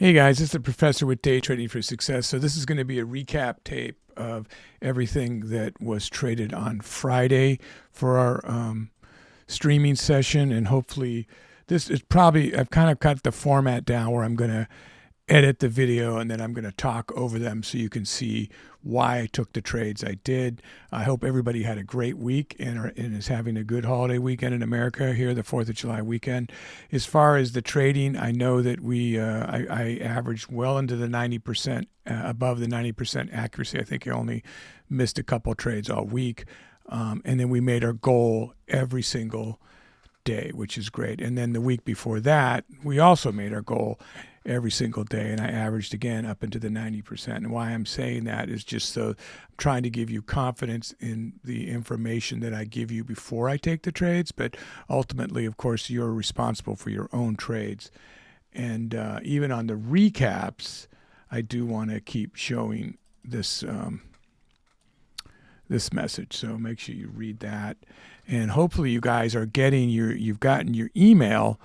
Hey guys, this is the professor with Day Trading for Success. So this is going to be a recap tape of everything that was traded on Friday for our streaming session, and hopefully this is probably, I've kind of cut the format down where I'm going to edit the video and then I'm going to talk over them so you can see why I took the trades I did. I hope everybody had a great week and is having a good holiday weekend in America here, the 4th of July weekend. As far as the trading, I know that I averaged well into the 90%, above the 90% accuracy. I think I only missed a couple trades all week. And then we made our goal every single day, which is great. And then the week before that, we also made our goal every single day, and I averaged again up into the 90%. And why I'm saying that is just so I'm trying to give you confidence in the information that I give you before I take the trades, but ultimately, of course, you're responsible for your own trades. And even on the recaps, I do want to keep showing this this message, so make sure you read that. And hopefully you guys are getting you've gotten your email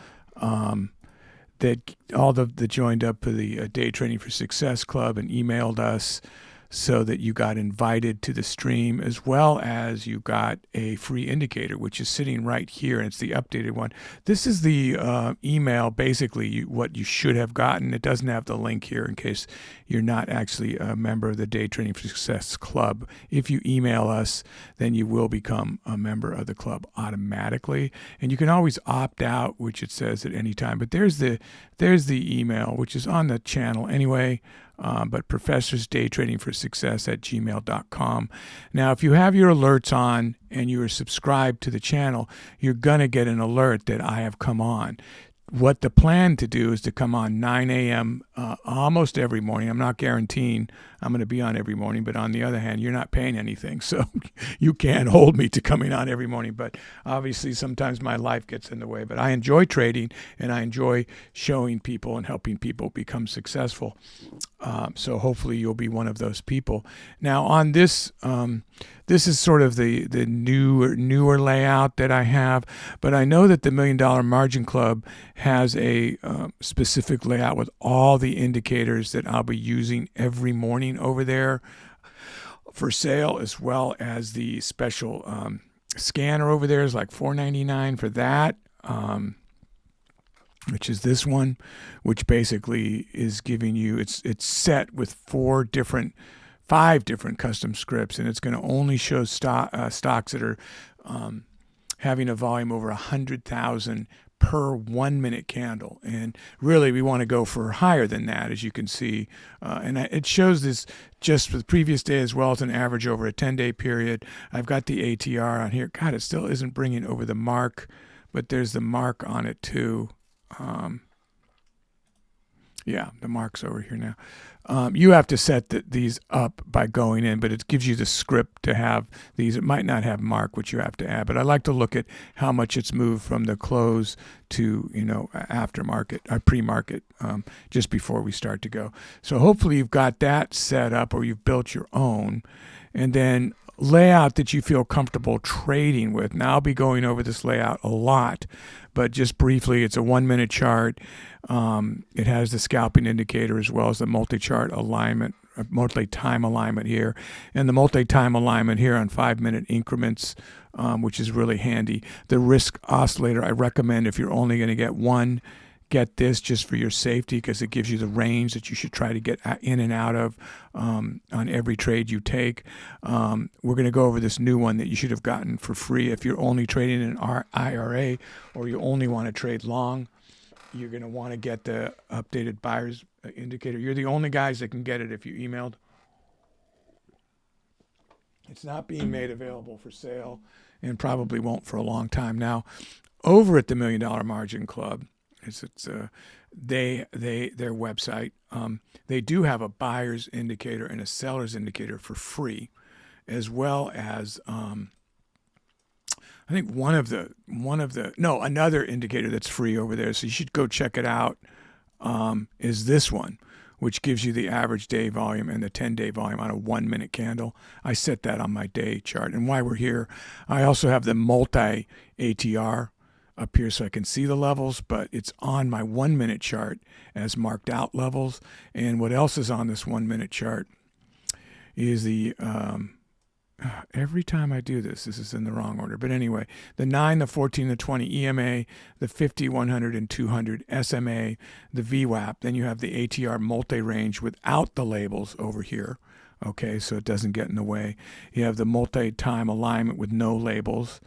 that all that joined up for the Day Trading for Success Club and emailed us, so that you got invited to the stream, as well as you got a free indicator, which is sitting right here, and it's the updated one. This is the email, basically what you should have gotten. It doesn't have the link here in case you're not actually a member of the Day Trading for Success Club. If you email us, then you will become a member of the club automatically, and you can always opt out, which it says at any time. But there's the email, which is on the channel anyway. But professorsdaytradingforsuccess@gmail.com. Now, if you have your alerts on and you are subscribed to the channel, you're going to get an alert that I have come on. What the plan to do is to come on 9 a.m. Almost every morning. I'm not guaranteeing I'm going to be on every morning, but on the other hand, you're not paying anything, so you can't hold me to coming on every morning. But obviously, sometimes my life gets in the way. But I enjoy trading, and I enjoy showing people and helping people become successful. So hopefully you'll be one of those people. Now on this, this is sort of the newer layout that I have, but I know that the $1 Million Margin Club has a specific layout with all the indicators that I'll be using every morning over there for sale, as well as the special scanner over there is like $4.99 for that. Which is this one, which basically is giving you, it's set with 5 different custom scripts, and it's going to only show stocks that are having a volume over 100,000 per 1 minute candle. And really, we want to go for higher than that, as you can see. And it shows this just for the previous day as well as an average over a 10-day period. I've got the ATR on here. God, it still isn't bringing over the mark, but there's the mark on it too. Yeah, the mark's over here now. You have to set these up by going in, but it gives you the script to have these. It might not have mark, which you have to add, but I like to look at how much it's moved from the close to, aftermarket, pre-market, just before we start to go. So hopefully you've got that set up, or you've built your own, and then layout that you feel comfortable trading with. Now I'll be going over this layout a lot, but just briefly, it's a 1 minute chart. It has the scalping indicator as well as the multi-chart alignment, multi-time alignment here, and the multi-time alignment here on 5 minute increments, which is really handy. The risk oscillator, I recommend if you're only going to get one, get this just for your safety, because it gives you the range that you should try to get in and out of on every trade you take. We're going to go over this new one that you should have gotten for free if you're only trading in an IRA, or you only want to trade long. You're going to want to get the updated buyer's indicator. You're the only guys that can get it if you emailed. It's not being made available for sale, and probably won't for a long time. Now, over at the $1 Million Margin Club, it's their website. They do have a buyer's indicator and a seller's indicator for free, as well as I think another indicator that's free over there. So you should go check it out. Is this one, which gives you the average day volume and the 10-day volume on a 1 minute candle. I set that on my day chart. And while we're here, I also have the multi ATR up here so I can see the levels, but it's on my 1 minute chart as marked out levels. And what else is on this 1 minute chart is the, every time I do this is in the wrong order. But anyway, the 9, the 14, the 20 EMA, the 50, 100, and 200 SMA, the VWAP. Then you have the ATR multi-range without the labels over here. Okay, so it doesn't get in the way. You have the multi-time alignment with no labels.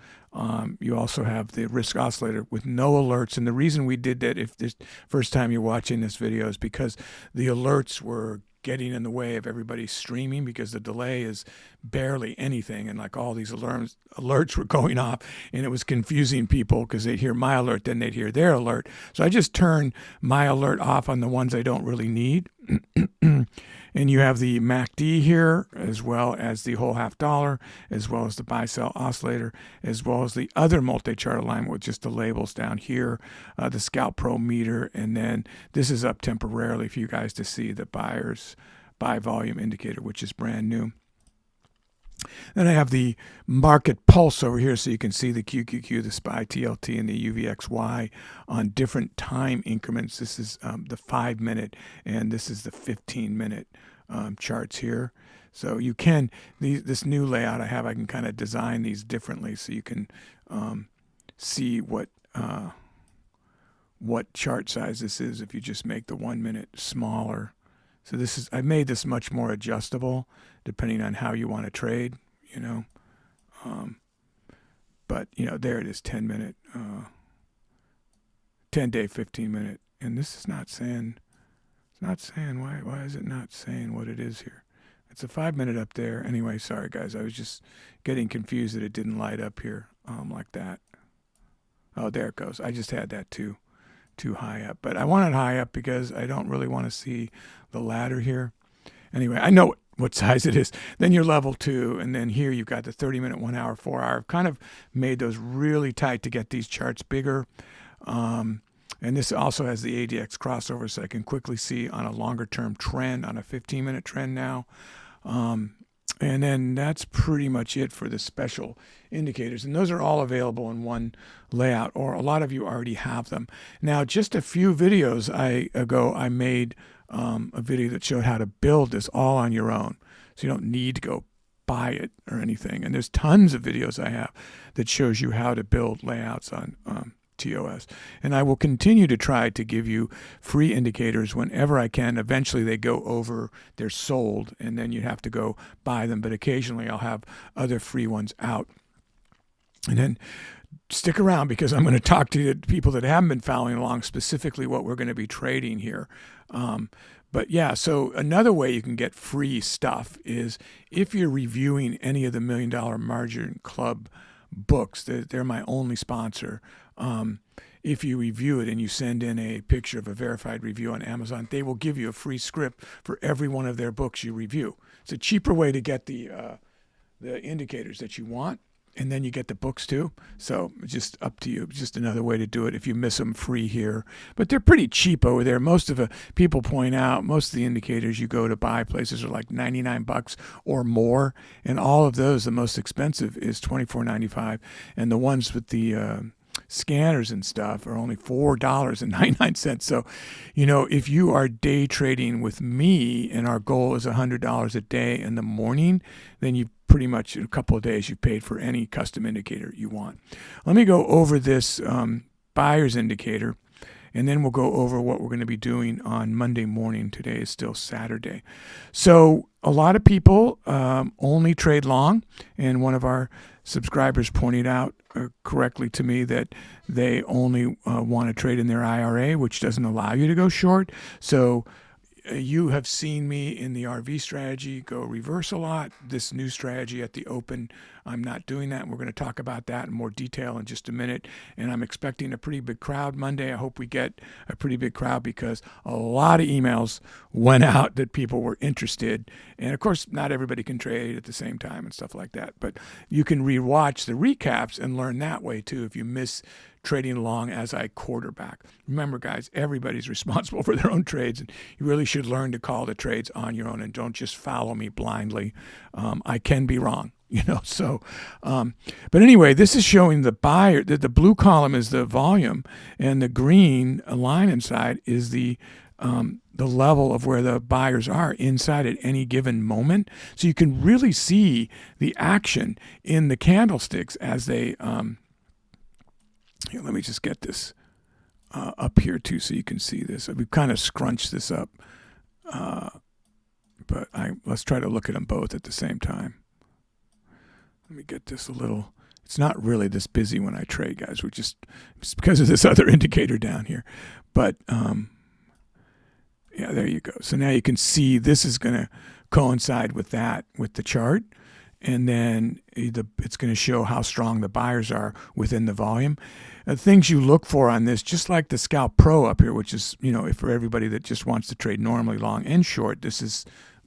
You also have the risk oscillator with no alerts. And the reason we did that, if this first time you're watching this video, is because the alerts were getting in the way of everybody streaming, because the delay is barely anything, and like all these alerts were going off, and it was confusing people because they'd hear my alert, then they'd hear their alert. So I just turn my alert off on the ones I don't really need. And you have the MACD here, as well as the whole half dollar, as well as the buy sell oscillator, as well as the other multi-chart alignment with just the labels down here, the Scalp Pro meter, and then this is up temporarily for you guys to see the buyer's buy volume indicator, which is brand new. Then I have the market pulse over here, so you can see the QQQ, the SPY TLT, and the UVXY on different time increments. This is the 5 minute, and this is the 15-minute charts here. So you can, this new layout I have, I can kind of design these differently so you can see what chart size this is if you just make the 1 minute smaller. So this is, I made this much more adjustable depending on how you want to trade, you know. But, you know, there it is, 10 minute, 10 day, 15 minute. And this is not saying, it's not saying, why is it not saying what it is here? It's a 5 minute up there. Anyway, sorry guys, I was just getting confused that it didn't light up here like that. Oh, there it goes. I just had that too high up. But I want it high up because I don't really want to see the ladder here. Anyway, I know what size it is. Then your level 2, and then here you've got the 30 minute, 1 hour, 4 hour. I've kind of made those really tight to get these charts bigger. And this also has the ADX crossover, so I can quickly see on a longer term trend, on a 15 minute trend now. And then that's pretty much it for the special indicators. And those are all available in one layout, or a lot of you already have them. Now, just a few videos ago, I made a video that showed how to build this all on your own. So you don't need to go buy it or anything. And there's tons of videos I have that shows you how to build layouts on TOS. And I will continue to try to give you free indicators whenever I can. Eventually they go over, they're sold, and then you have to go buy them. But occasionally I'll have other free ones out. And then stick around, because I'm going to talk to the people that haven't been following along, specifically what we're going to be trading here. But yeah, so another way you can get free stuff is if you're reviewing any of the $1 Million Margin Club books. They're my only sponsor. If you review it and you send in a picture of a verified review on Amazon, they will give you a free script for every one of their books you review. It's a cheaper way to get the indicators that you want, and then you get the books too. So it's just up to you. It's just another way to do it if you miss them free here. But they're pretty cheap over there. Most of the people point out, most of the indicators you go to buy places are like $99 or more. And all of those, the most expensive is $24.95. And the ones with the scanners and stuff are only $4.99. So, you know, if you are day trading with me and our goal is $100 a day in the morning, then you pretty much in a couple of days you've paid for any custom indicator you want. Let me go over this buyer's indicator, and then we'll go over what we're going to be doing on Monday morning. Today is still Saturday. So a lot of people only trade long, and one of our subscribers pointed out correctly to me that they only want to trade in their IRA, which doesn't allow you to go short. So you have seen me in the RV strategy go reverse a lot. This new strategy at the open, I'm not doing that. We're going to talk about that in more detail in just a minute. And I'm expecting a pretty big crowd Monday. I hope we get a pretty big crowd, because a lot of emails went out that people were interested. And of course, not everybody can trade at the same time and stuff like that. But you can rewatch the recaps and learn that way too if you miss trading along as I quarterback. Remember, guys, everybody's responsible for their own trades, and you really should learn to call the trades on your own and don't just follow me blindly. I can be wrong. So, but anyway, this is showing the buyer. The blue column is the volume, and the green line inside is the level of where the buyers are inside at any given moment. So you can really see the action in the candlesticks as they. Here, let me just get this up here too, so you can see this. We've kind of scrunched this up, but let's try to look at them both at the same time. Let me get this a little. It's not really this busy when I trade, guys. It's because of this other indicator down here. But yeah, there you go. So now you can see this is going to coincide with that, with the chart. And then it's going to show how strong the buyers are within the volume. Things you look for on this, just like the Scalp Pro up here, which is, for everybody that just wants to trade normally long and short, this is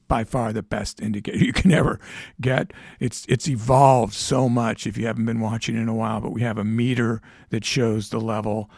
by far the best indicator you can ever get. It's evolved so much if you haven't been watching in a while, but we have a meter that shows the level,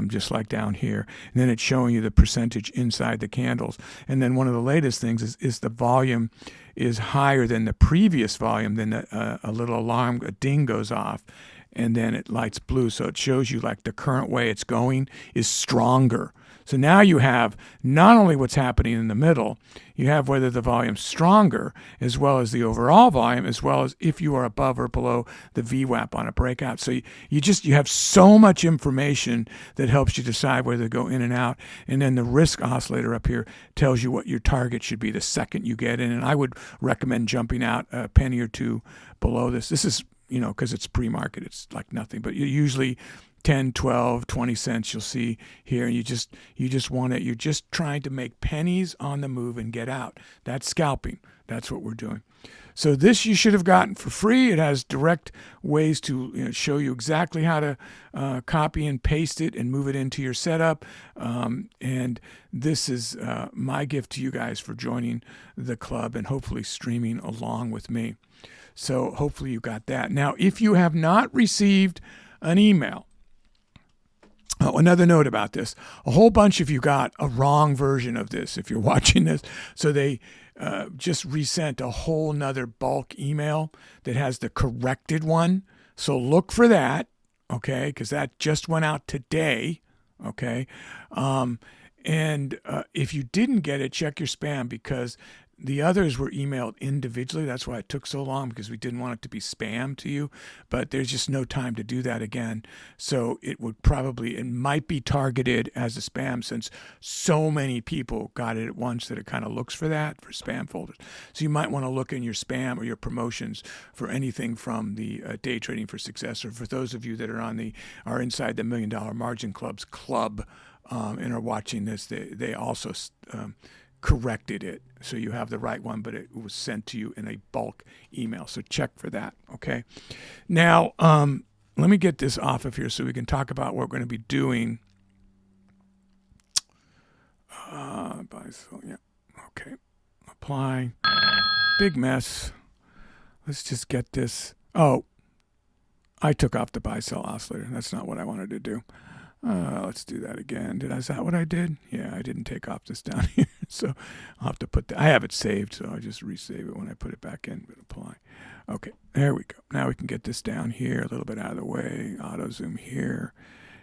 just like down here. And then it's showing you the percentage inside the candles. And then one of the latest things is the volume is higher than the previous volume. Then a little alarm, a ding goes off, and then it lights blue. So it shows you like the current way it's going is stronger. So now you have not only what's happening in the middle, you have whether the volume's stronger, as well as the overall volume, as well as if you are above or below the VWAP on a breakout. So you have so much information that helps you decide whether to go in and out. And then the risk oscillator up here tells you what your target should be the second you get in. And I would recommend jumping out a penny or two below this. This is, because it's pre-market, it's like nothing. But you usually 10, 12, 20 cents you'll see here, and you just want it. You're just trying to make pennies on the move and get out. That's scalping. That's what we're doing. So this you should have gotten for free. It has direct ways to show you exactly how to copy and paste it and move it into your setup. And this is my gift to you guys for joining the club and hopefully streaming along with me. So hopefully you got that. Now, if you have not received an email, another note about this, a whole bunch of you got a wrong version of this if you're watching this. So they just resent a whole nother bulk email that has the corrected one. So look for that, okay, because that just went out today, okay? And if you didn't get it, check your spam, because the others were emailed individually. That's why it took so long, because we didn't want it to be spam to you. But there's just no time to do that again. So it might be targeted as a spam, since so many people got it at once that it kind of looks for that, for spam folders. So you might want to look in your spam or your promotions for anything from the Day Trading for Success, or for those of you that are inside the $1 Million Margin Club's club and are watching this, they also corrected it, so you have the right one, but it was sent to you in a bulk email. So check for that, okay? Now, let me get this off of here so we can talk about what we're going to be doing. Yeah, okay. Apply. Big mess. Let's just get this. Oh, I took off the buy-sell oscillator. That's not what I wanted to do. Let's do that again. Is that what I did? Yeah, I didn't take off this down here. So I'll have to put that. I have it saved, so I'll just resave it when I put it back in. But apply. Okay, there we go. Now we can get this down here, a little bit out of the way. Auto zoom here.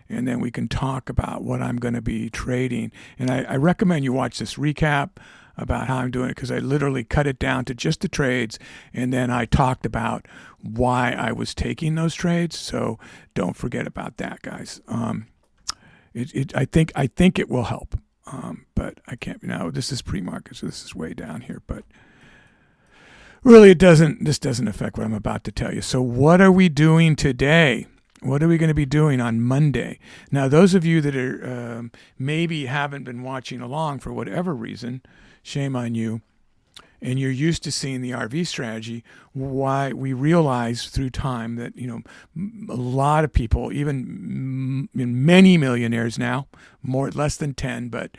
And then we can talk about what I'm going to be trading. And I recommend you watch this recap about how I'm doing it, because I literally cut it down to just the trades, and then I talked about why I was taking those trades. So don't forget about that, guys. I think it will help, but I can't. Now this is pre-market, so this is way down here. But really, this doesn't affect what I'm about to tell you. So what are we doing today? What are we going to be doing on Monday? Now, those of you that are maybe haven't been watching along for whatever reason, shame on you. And you're used to seeing the RV strategy. Why we realized through time that a lot of people, even many millionaires now, less than 10, but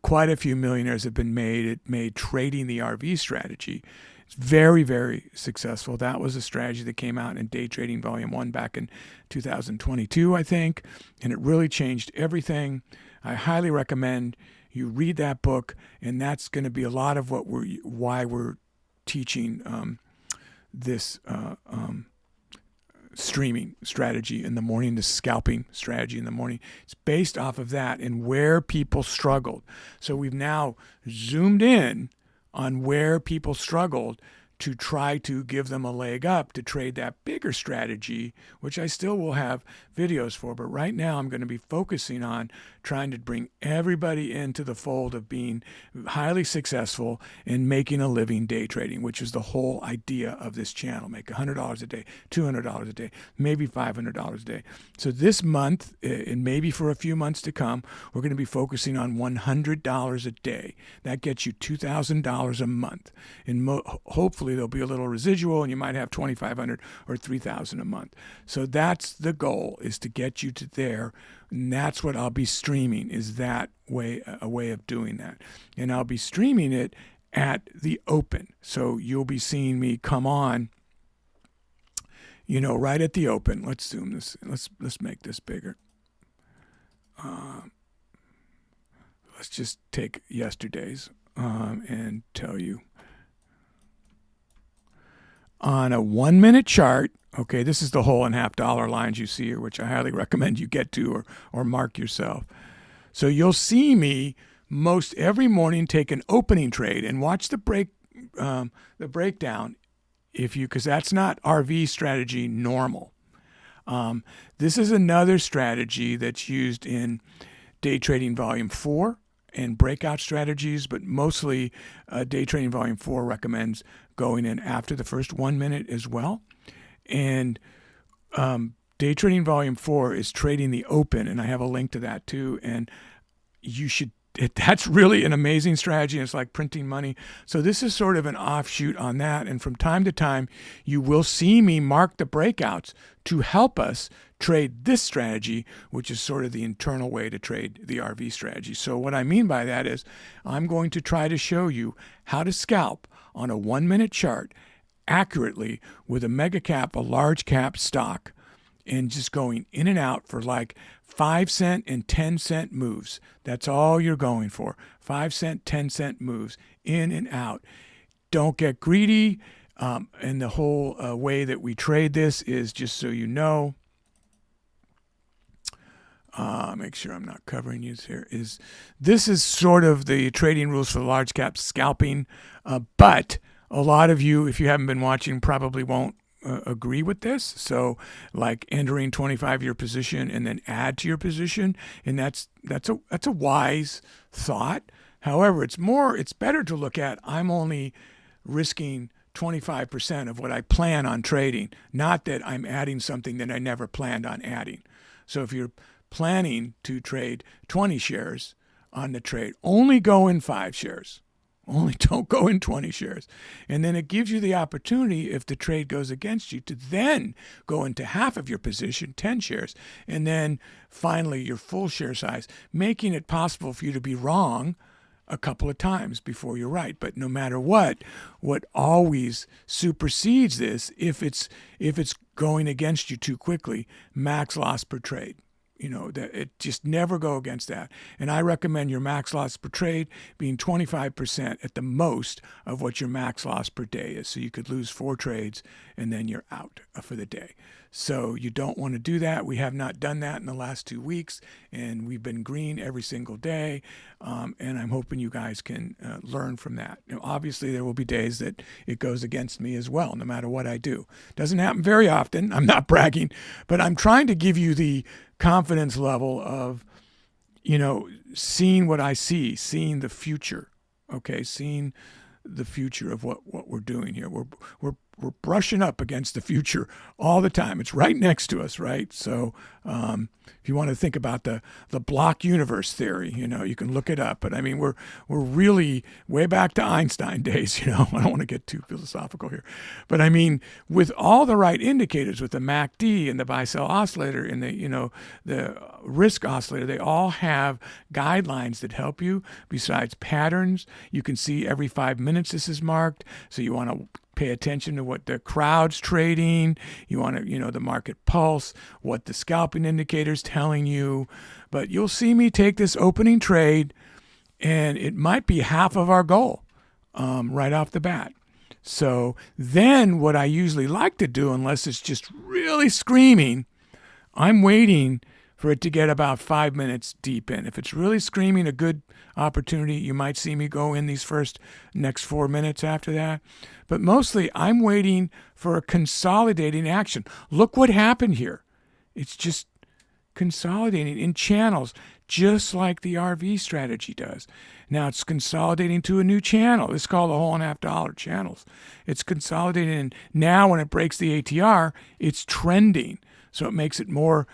quite a few millionaires have been made trading the RV strategy. It's very, very successful. That was a strategy that came out in Day Trading Volume 1 back in 2022, I think, and it really changed everything. I highly recommend you read that book, and that's going to be a lot of why we're teaching this streaming strategy in the morning, the scalping strategy in the morning. It's based off of that and where people struggled. So we've now zoomed in on where people struggled to try to give them a leg up to trade that bigger strategy, which I still will have videos for. But right now I'm going to be focusing on trying to bring everybody into the fold of being highly successful in making a living day trading, which is the whole idea of this channel. Make $100 a day, $200 a day, maybe $500 a day. So this month, and maybe for a few months to come, we're going to be focusing on $100 a day. That gets you $2,000 a month. And hopefully there'll be a little residual and you might have $2,500 or $3,000 a month. So that's the goal, is to get you to there. And that's what I'll be streaming, is that way, a way of doing that. And I'll be streaming it at the open. So you'll be seeing me come on, right at the open. Let's zoom this. Let's make this bigger. Let's just take yesterday's and tell you. On a 1 minute chart, okay, this is the whole and half dollar lines you see here, which I highly recommend you get to or mark yourself. So you'll see me most every morning take an opening trade and watch the breakdown, because that's not RV strategy normal. This is another strategy that's used in day trading volume 4 and breakout strategies, but mostly day trading volume 4 recommends going in after the first 1 minute as well. And day trading volume 4 is trading the open, and I have a link to that too. And that's really an amazing strategy. It's like printing money. So this is sort of an offshoot on that. And from time to time, you will see me mark the breakouts to help us trade this strategy, which is sort of the internal way to trade the RV strategy. So what I mean by that is I'm going to try to show you how to scalp on a 1 minute chart accurately with a mega cap, a large cap stock, and just going in and out for like 5 cent and 10 cent moves. That's all you're going for. 5 cent, 10 cent moves in and out. Don't get greedy. And the whole way that we trade this is, just so you know, make sure I'm not covering you here, this is sort of the trading rules for large cap scalping. But a lot of you, if you haven't been watching, probably won't agree with this. So like entering 25-year position and then add to your position. And that's a wise thought. However, it's better to look at, I'm only risking 25% of what I plan on trading, not that I'm adding something that I never planned on adding. So if you're planning to trade 20 shares on the trade, only go in 5 shares. Only don't go in 20 shares. And then it gives you the opportunity, if the trade goes against you, to then go into half of your position, 10 shares, and then finally your full share size, making it possible for you to be wrong a couple of times before you're right. But no matter what always supersedes this, if it's going against you too quickly, max loss per trade. That it just never go against that. And I recommend your max loss per trade being 25% at the most of what your max loss per day is. So you could lose 4 trades and then you're out for the day. So you don't want to do that. We have not done that in the last 2 weeks, and we've been green every single day. And I'm hoping you guys can learn from that. Obviously, there will be days that it goes against me as well, no matter what I do. Doesn't happen very often. I'm not bragging, but I'm trying to give you the confidence level of, seeing what I see, seeing the future. Okay, seeing the future of what we're doing here. We're brushing up against the future all the time. It's right next to us, right? So if you want to think about the block universe theory, you can look it up. But I mean, we're really way back to Einstein days. I don't want to get too philosophical here, but I mean, with all the right indicators, with the MACD and the buy-sell oscillator and the risk oscillator, they all have guidelines that help you. Besides patterns, you can see every 5 minutes this is marked. So you want to pay attention to what the crowd's trading. You want to, the market pulse, what the scalping indicator's telling you. But you'll see me take this opening trade, and it might be half of our goal right off the bat. So then what I usually like to do, unless it's just really screaming, I'm waiting for it to get about 5 minutes deep in. If it's really screaming a good opportunity, you might see me go in these next 4 minutes after that. But mostly I'm waiting for a consolidating action. Look what happened here. It's just consolidating in channels, just like the RV strategy does. Now it's consolidating to a new channel. It's called the $1.5 channels. It's consolidating, and now when it breaks the ATR, it's trending. So it makes it more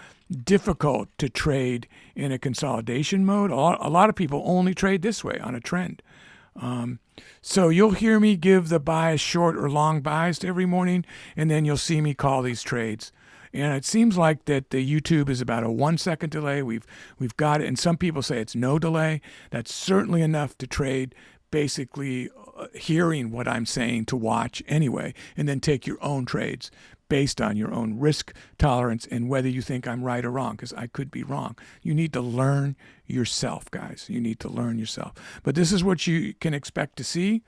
difficult to trade in a consolidation mode. A lot of people only trade this way on a trend. So you'll hear me give the bias short or long biased every morning, and then you'll see me call these trades. And it seems like that the YouTube is about a 1 second delay. We've got it, and some people say it's no delay. That's certainly enough to trade, basically hearing what I'm saying to watch anyway, and then take your own trades based on your own risk tolerance and whether you think I'm right or wrong, because I could be wrong. You need to learn yourself, guys. You need to learn yourself. But this is what you can expect to see.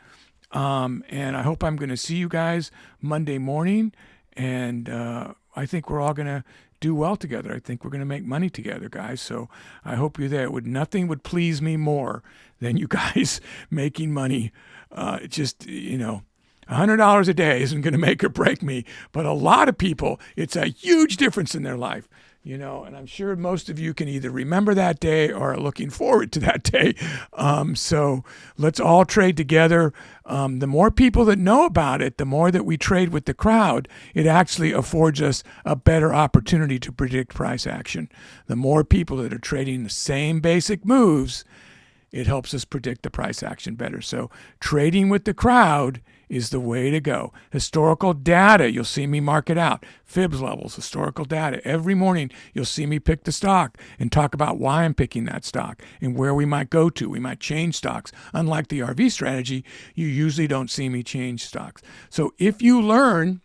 And I hope I'm going to see you guys Monday morning. And I think we're all going to do well together. I think we're going to make money together, guys. So I hope you're there. Nothing would please me more than you guys making money. $100 a day isn't going to make or break me, but a lot of people, it's a huge difference in their life, and I'm sure most of you can either remember that day or are looking forward to that day. So let's all trade together. The more people that know about it, the more that we trade with the crowd, it actually affords us a better opportunity to predict price action. The more people that are trading the same basic moves, it helps us predict the price action better. So trading with the crowd is the way to go. Historical data, you'll see me mark it out. Fibs levels, historical data. Every morning, you'll see me pick the stock and talk about why I'm picking that stock and where we might go to. We might change stocks. Unlike the RV strategy, you usually don't see me change stocks. So if you learn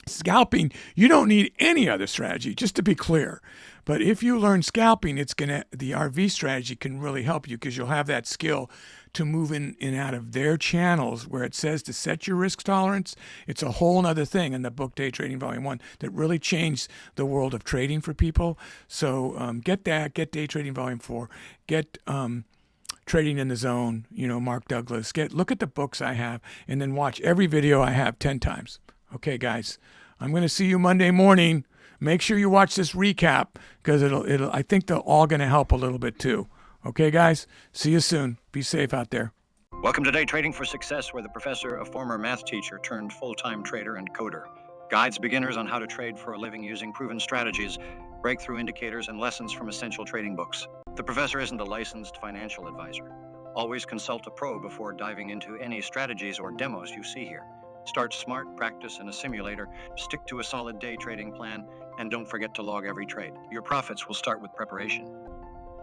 scalping, you don't need any other strategy, just to be clear. But if you learn scalping, the RV strategy can really help you, because you'll have that skill to move in and out of their channels where it says to set your risk tolerance. It's a whole other thing in the book Day Trading Volume 1 that really changed the world of trading for people. So get that, get Day Trading Volume 4, get Trading in the Zone, Mark Douglas. Look at the books I have, and then watch every video I have 10 times. Okay, guys, I'm going to see you Monday morning. Make sure you watch this recap, because I think they're all going to help a little bit too. Okay, guys, see you soon. Be safe out there. Welcome to Day Trading for Success, where the professor, a former math teacher turned full-time trader and coder, guides beginners on how to trade for a living using proven strategies, breakthrough indicators, and lessons from essential trading books. The professor isn't a licensed financial advisor. Always consult a pro before diving into any strategies or demos you see here. Start smart, practice in a simulator, stick to a solid day trading plan, and don't forget to log every trade. Your profits will start with preparation.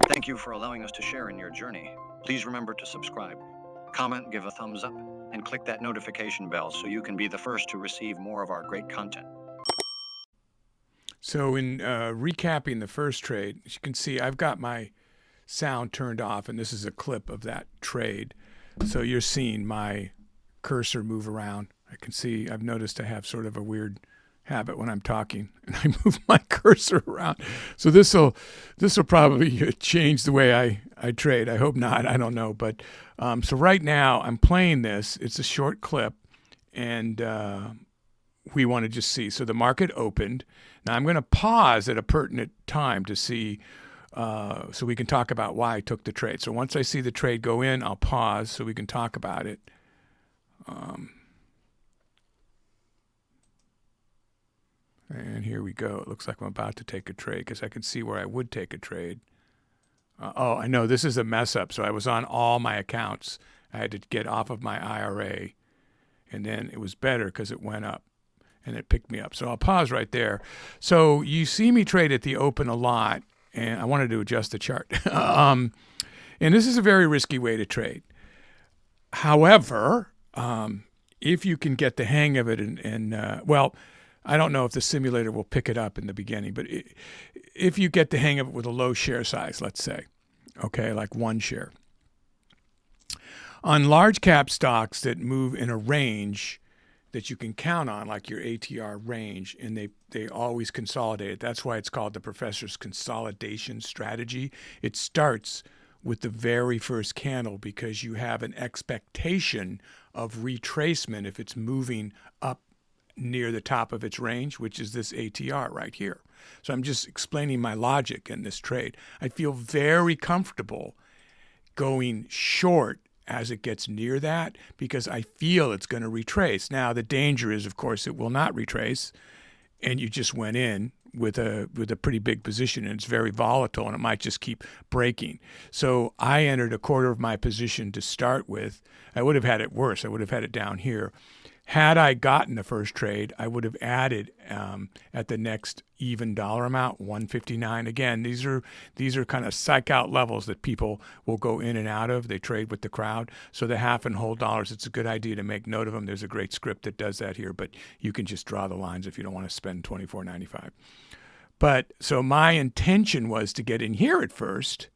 Thank you for allowing us to share in your journey. Please remember to subscribe, comment, give a thumbs up, and click that notification bell so you can be the first to receive more of our great content. So in recapping the first trade, as you can see, I've got my sound turned off, and this is a clip of that trade. So you're seeing my cursor move around. I can see, I've noticed I have sort of a weird habit when I'm talking, and I move my cursor around. So this will probably change the way I trade. I hope not. I don't know. But so right now I'm playing this. It's a short clip, and we want to just see. So the market opened. Now I'm going to pause at a pertinent time to see, so we can talk about why I took the trade. So once I see the trade go in, I'll pause so we can talk about it. And here we go. It looks like I'm about to take a trade, because I can see where I would take a trade. Oh, I know this is a mess up. So I was on all my accounts. I had to get off of my IRA, and then it was better because it went up and it picked me up. So I'll pause right there. So you see me trade at the open a lot, and I wanted to adjust the chart. And this is a very risky way to trade. However, if you can get the hang of it, well, I don't know if the simulator will pick it up in the beginning, but if you get the hang of it with a low share size, let's say, okay, like 1 share, On large cap stocks that move in a range that you can count on, like your ATR range, and they always consolidate it. That's why it's called the professor's consolidation strategy. It starts with the very first candle because you have an expectation of retracement if it's moving up near the top of its range, which is this ATR right here. So I'm just explaining my logic in this trade. I feel very comfortable going short as it gets near that because I feel it's going to retrace. Now, the danger is, of course, it will not retrace, and you just went in with a pretty big position, and it's very volatile, and it might just keep breaking. So I entered a quarter of my position to start with. I would have had it worse. I would have had it down here. Had I gotten the first trade, I would have added at the next even dollar amount, 159. Again, these are kind of psych out levels that people will go in and out of. They trade with the crowd. So the half and whole dollars, it's a good idea to make note of them. There's a great script that does that here, but you can just draw the lines if you don't want to spend $24.95. But so my intention was to get in here at first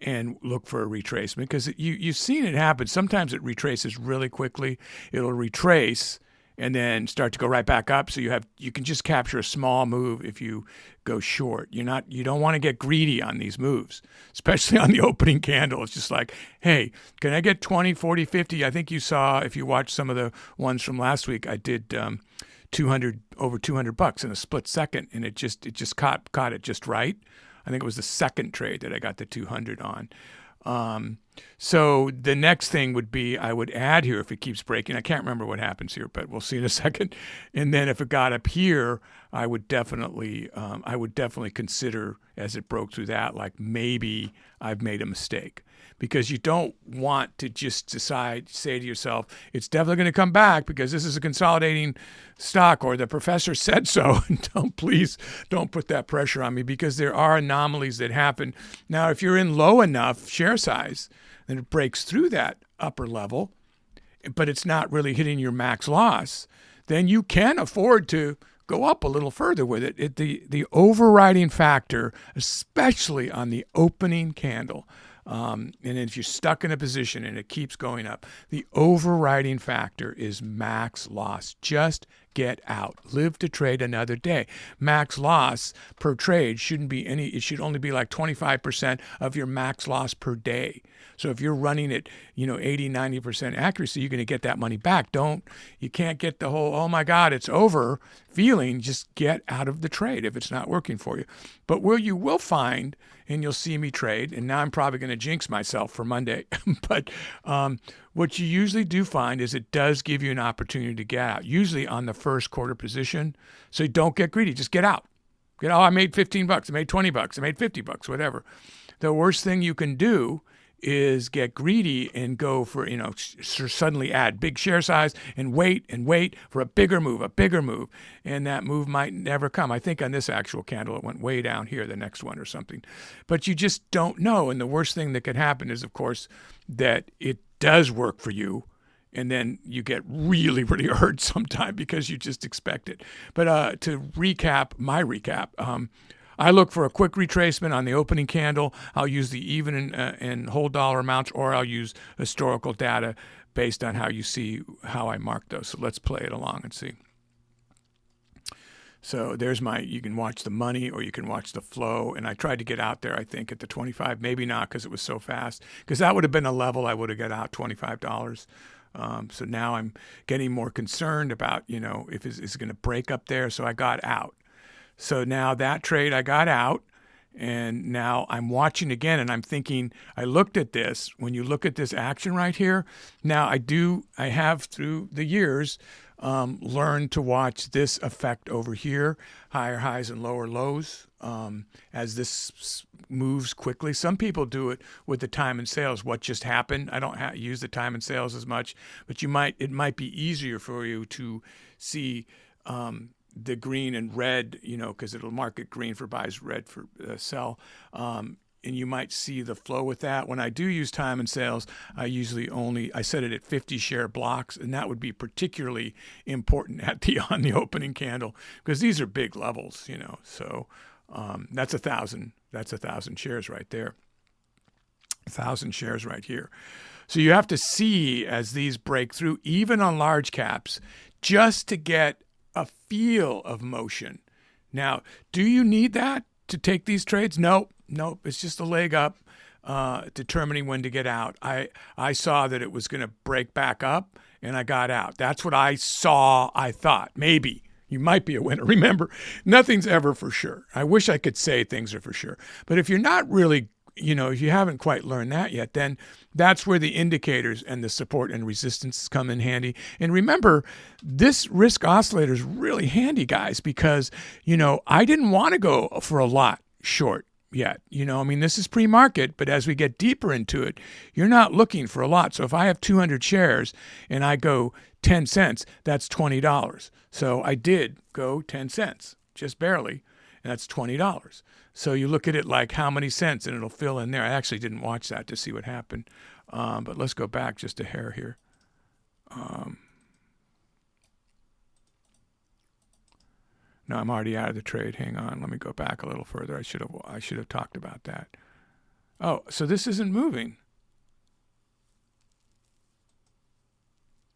and look for a retracement because you've seen it happen. Sometimes it retraces really quickly. It'll retrace and then start to go right back up. So you can just capture a small move if you go short. You don't want to get greedy on these moves, especially on the opening candle. It's just like, hey, can I get 20, 40, 50? I think you saw, if you watched some of the ones from last week, I did over $200 in a split second, and it just caught it just right. I think it was the second trade that I got the 200 on. So the next thing would be I would add here if it keeps breaking. I can't remember what happens here, but we'll see in a second. And then if it got up here, I would definitely consider as it broke through that, like maybe I've made a mistake. Because you don't want to just say to yourself, it's definitely going to come back because this is a consolidating stock or the professor said so. Please don't put that pressure on me because there are anomalies that happen. Now, if you're in low enough share size, then it breaks through that upper level, but it's not really hitting your max loss, then you can afford to go up a little further with it. The overriding factor, especially on the opening candle, and if you're stuck in a position and it keeps going up, the overriding factor is max loss. Just get out. Live to trade another day. Max loss per trade shouldn't be it should only be like 25% of your max loss per day. So if you're running at 80, 90% accuracy, you're going to get that money back. You can't get the whole, oh my God, it's over feeling. Just get out of the trade if it's not working for you. But where you will find, and you'll see me trade, and now I'm probably going to jinx myself for Monday, but what you usually do find is it does give you an opportunity to get out, usually on the first quarter position. So don't get greedy, just get out. I made $15, I made $20, I made $50, whatever. The worst thing you can do is get greedy and go for, suddenly add big share size and wait for a bigger move. And that move might never come. I think on this actual candle, it went way down here, the next one or something. But you just don't know. And the worst thing that could happen is, of course, that it does work for you. And then you get really, really hurt sometime because you just expect it. But to recap, my recap, I look for a quick retracement on the opening candle. I'll use the even and whole dollar amounts, or I'll use historical data based on how I mark those. So let's play it along and see. So there's you can watch the money or you can watch the flow. And I tried to get out there, I think, at the 25, maybe not because it was so fast, because that would have been a level I would have got out $25. So now I'm getting more concerned about, if it's going to break up there. So I got out. So now that trade I got out, and now I'm watching again, and I'm thinking, I looked at this. When you look at this action right here, now I have through the years learned to watch this effect over here, higher highs and lower lows, as this moves quickly. Some people do it with the time and sales. What just happened? I don't use the time and sales as much, but it might be easier for you to see the green and red, because it'll mark it green for buys, red for sell. And you might see the flow with that. When I do use time and sales, I set it at 50 share blocks, and that would be particularly important on the opening candle because these are big levels, So that's 1,000. That's 1,000 shares right there. 1,000 shares right here. So you have to see as these break through, even on large caps, just to get a feel of motion. Now, do you need that to take these trades? Nope. It's just a leg up, determining when to get out. I saw that it was going to break back up, and I got out. That's what I saw. I thought maybe you might be a winner. Remember, nothing's ever for sure. I wish I could say things are for sure. But if you're not really, if you haven't quite learned that yet, then that's where the indicators and the support and resistance come in handy. And remember, this risk oscillator is really handy, guys, because, I didn't want to go for a lot short yet. This is pre-market, but as we get deeper into it, you're not looking for a lot. So if I have 200 shares and I go 10 cents, that's $20. So I did go 10 cents, just barely, and that's $20. So you look at it like how many cents, and it'll fill in there. I actually didn't watch that to see what happened, but let's go back just a hair here. No, I'm already out of the trade. Hang on, let me go back a little further. I should have talked about that. Oh, so this isn't moving.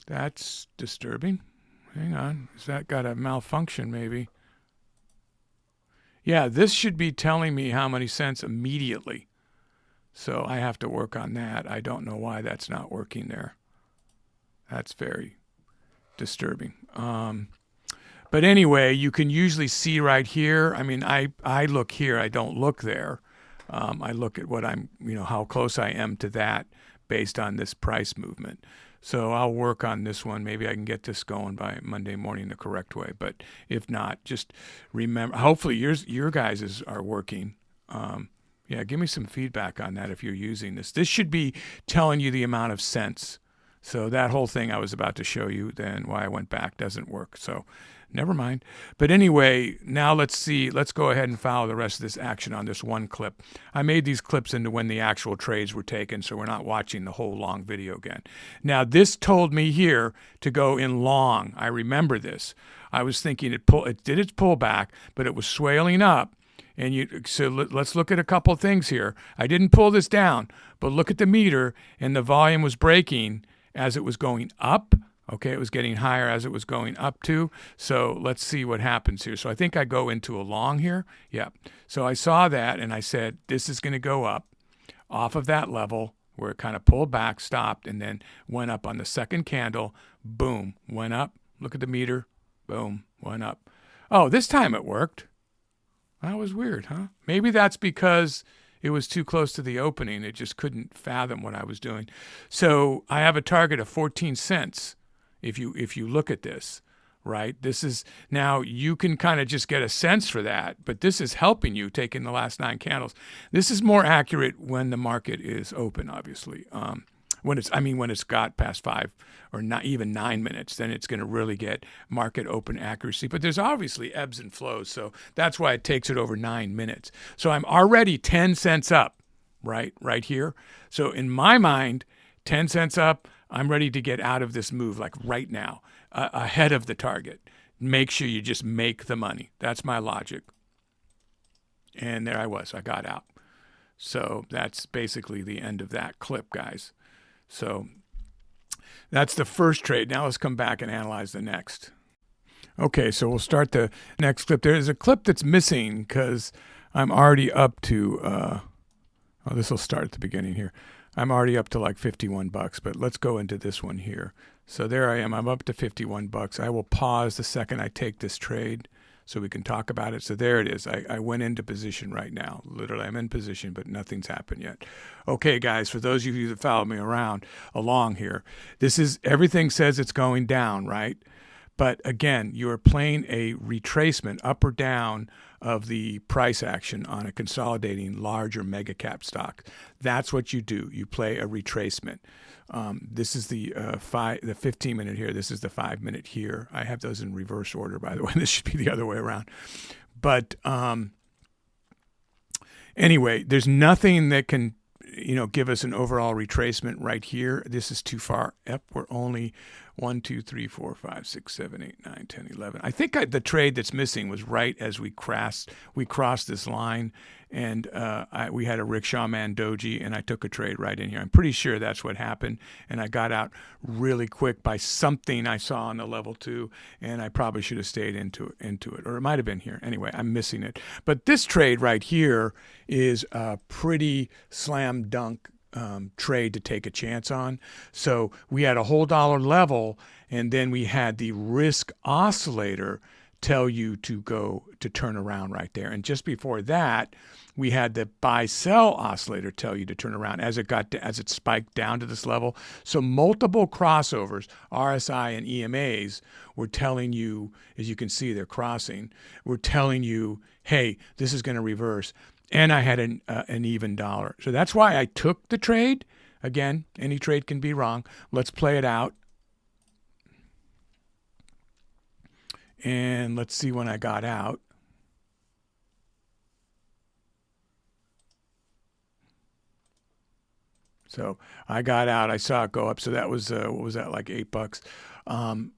That's disturbing. Hang on, has that got a malfunction maybe? Yeah, this should be telling me how many cents immediately. So I have to work on that. I don't know why that's not working there. That's very disturbing. But anyway, you can usually see right here. I look here. I don't look there. I look at what I'm, how close I am to that based on this price movement. So I'll work on this one. Maybe I can get this going by Monday morning the correct way. But if not, just remember, hopefully your guys' are working. Yeah, give me some feedback on that if you're using this. This should be telling you the amount of cents. So that whole thing I was about to show you, then why I went back, doesn't work. So never mind. But anyway, now let's go ahead and follow the rest of this action on this one clip. I made these clips into when the actual trades were taken, so we're not watching the whole long video again. Now, this told me here to go in long. I remember this. I was thinking it did its pullback, but it was swaling up. So let's look at a couple things here. I didn't pull this down, but look at the meter, and the volume was breaking as it was going up. Okay, it was getting higher as it was going up too. So let's see what happens here. So I think I go into a long here. Yeah. So I saw that and I said, this is going to go up off of that level where it kind of pulled back, stopped, and then went up on the second candle. Boom, went up. Look at the meter. Boom, went up. Oh, this time it worked. That was weird, huh? Maybe that's because it was too close to the opening. It just couldn't fathom what I was doing. So I have a target of 14 cents. If you look at this, right? This is, now you can kind of just get a sense for that, but this is helping you taking the last 9 candles. This is more accurate when the market is open, obviously. When it's got past 5 or not even 9 minutes, then it's going to really get market open accuracy. But there's obviously ebbs and flows, so that's why it takes it over 9 minutes. So I'm already 10 cents up, right here. So in my mind, 10 cents up, I'm ready to get out of this move like right now, ahead of the target. Make sure you just make the money. That's my logic. And there I was. I got out. So that's basically the end of that clip, guys. So that's the first trade. Now let's come back and analyze the next. Okay, so we'll start the next clip. There's a clip that's missing because I'm already up to, this will start at the beginning here. I'm already up to like $51, but let's go into this one here. So there I am. I'm up to $51. I will pause the second I take this trade so we can talk about it. So there it is. I went into position right now. Literally, I'm in position, but nothing's happened yet. Okay, guys, for those of you that follow me along here, this is, everything says it's going down, right? But again, you are playing a retracement up or down of the price action on a consolidating large or mega cap stock. That's what you do. You play a retracement. This is the 15 minute here. This is the 5 minute here. I have those in reverse order, by the way. This should be the other way around. But anyway, there's nothing that can give us an overall retracement right here. This is too far up. We're only 1, 2, 3, 4, 5, 6, 7, 8, 9, 10, 11. I think the trade that's missing was right as we crossed this line, and we had a rickshaw man doji, and I took a trade right in here. I'm pretty sure that's what happened, and I got out really quick by something I saw on the level 2, and I probably should have stayed into it, or it might have been here. Anyway, I'm missing it. But this trade right here is a pretty slam dunk trade to take a chance on. So we had a whole dollar level, and then we had the risk oscillator tell you to turn around right there. And just before that, we had the buy sell oscillator tell you to turn around as it spiked down to this level. So multiple crossovers, RSI and EMAs, were telling you, as you can see, they're crossing, were telling you, hey, this is going to reverse. And I had an even dollar. So that's why I took the trade. Again, any trade can be wrong. Let's play it out. And let's see when I got out. So I got out. I saw it go up. So that was, what was that, like $8?